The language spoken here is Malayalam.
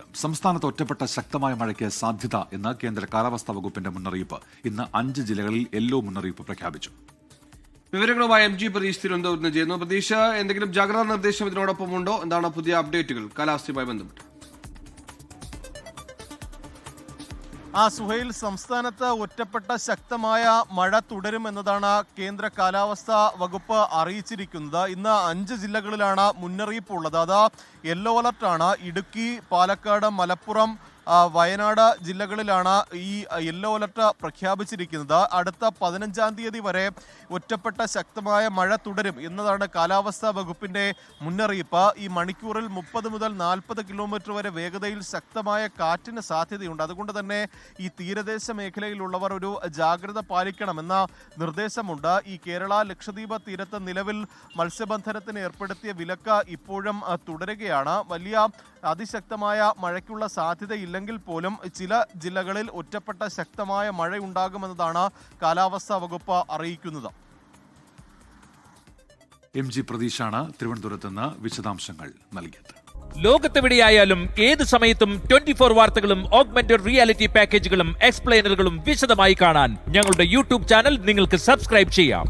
സംസ്ഥാനത്ത് ഒറ്റപ്പെട്ട ശക്തമായ മഴയ്ക്ക് സാധ്യത എന്ന് കേന്ദ്ര കാലാവസ്ഥാ വകുപ്പിന്റെ മുന്നറിയിപ്പ്. ഇന്ന് 5 ജില്ലകളിൽ യെല്ലോ മുന്നറിയിപ്പ് പ്രഖ്യാപിച്ചു. വിവരങ്ങളുമായി MG പ്രതീഷ് തിരുവനന്തപുരത്ത് നിന്ന് ചെയ്യുന്നു. പ്രതീഷ്, എന്തെങ്കിലും ജാഗ്രതാ നിർദ്ദേശം ഇതിനോടൊപ്പം ഉണ്ടോ? എന്താണ് പുതിയ അപ്ഡേറ്റുകൾ കാലാവസ്ഥയുമായി ബന്ധപ്പെട്ട്? സുഹൈൽ, സംസ്ഥാനത്ത് ഒറ്റപ്പെട്ട ശക്തമായ മഴ തുടരുമെന്നതാണ് കേന്ദ്ര കാലാവസ്ഥാ വകുപ്പ് അറിയിച്ചിരിക്കുന്നത്. ഇന്ന് 5 ജില്ലകളിലാണ് മുന്നറിയിപ്പ് ഉള്ളത്. അത് യെല്ലോ അലർട്ടാണ്. ഇടുക്കി, പാലക്കാട്, മലപ്പുറം, വയനാട് ജില്ലകളിലാണ് ഈ യെല്ലോ അലർട്ട് പ്രഖ്യാപിച്ചിരിക്കുന്നത്. അടുത്ത 15-ാം തീയതി വരെ ഒറ്റപ്പെട്ട ശക്തമായ മഴ തുടരും എന്നതാണ് കാലാവസ്ഥാ വകുപ്പിന്റെ മുന്നറിയിപ്പ്. ഈ മണിക്കൂറിൽ 30 മുതൽ 40 കിലോമീറ്റർ വരെ വേഗതയിൽ ശക്തമായ കാറ്റിന് സാധ്യതയുണ്ട്. അതുകൊണ്ട് തന്നെ ഈ തീരദേശ മേഖലയിലുള്ളവർ ഒരു ജാഗ്രത പാലിക്കണമെന്ന നിർദ്ദേശമുണ്ട്. ഈ കേരള ലക്ഷദ്വീപ് തീരത്ത് നിലവിൽ മത്സ്യബന്ധനത്തിന് ഏർപ്പെടുത്തിയ വിലക്ക് ഇപ്പോഴും തുടരുകയാണ്. വലിയ അതിശക്തമായ മഴയ്ക്കുള്ള സാധ്യതയില്ലെങ്കിൽ പോലും ചില ജില്ലകളിൽ ഒറ്റപ്പെട്ട ശക്തമായ മഴയുണ്ടാകുമെന്നതാണ് കാലാവസ്ഥാ വകുപ്പ് അറിയിക്കുന്നത്. MG പ്രതീഷാണ് തിരുവനന്തപുരത്ത് നിന്ന് വിശദാംശങ്ങൾ നൽകിയത്. ലോകത്തെവിടെയായാലും ഏത് സമയത്തും 24 വാർത്തകളും ഓഗ്മെന്റഡ് റിയാലിറ്റി പാക്കേജുകളും എക്സ്പ്ലെയിനറുകളും വിശദമായി കാണാൻ ഞങ്ങളുടെ യൂട്യൂബ് ചാനൽ നിങ്ങൾക്ക് സബ്സ്ക്രൈബ് ചെയ്യാം.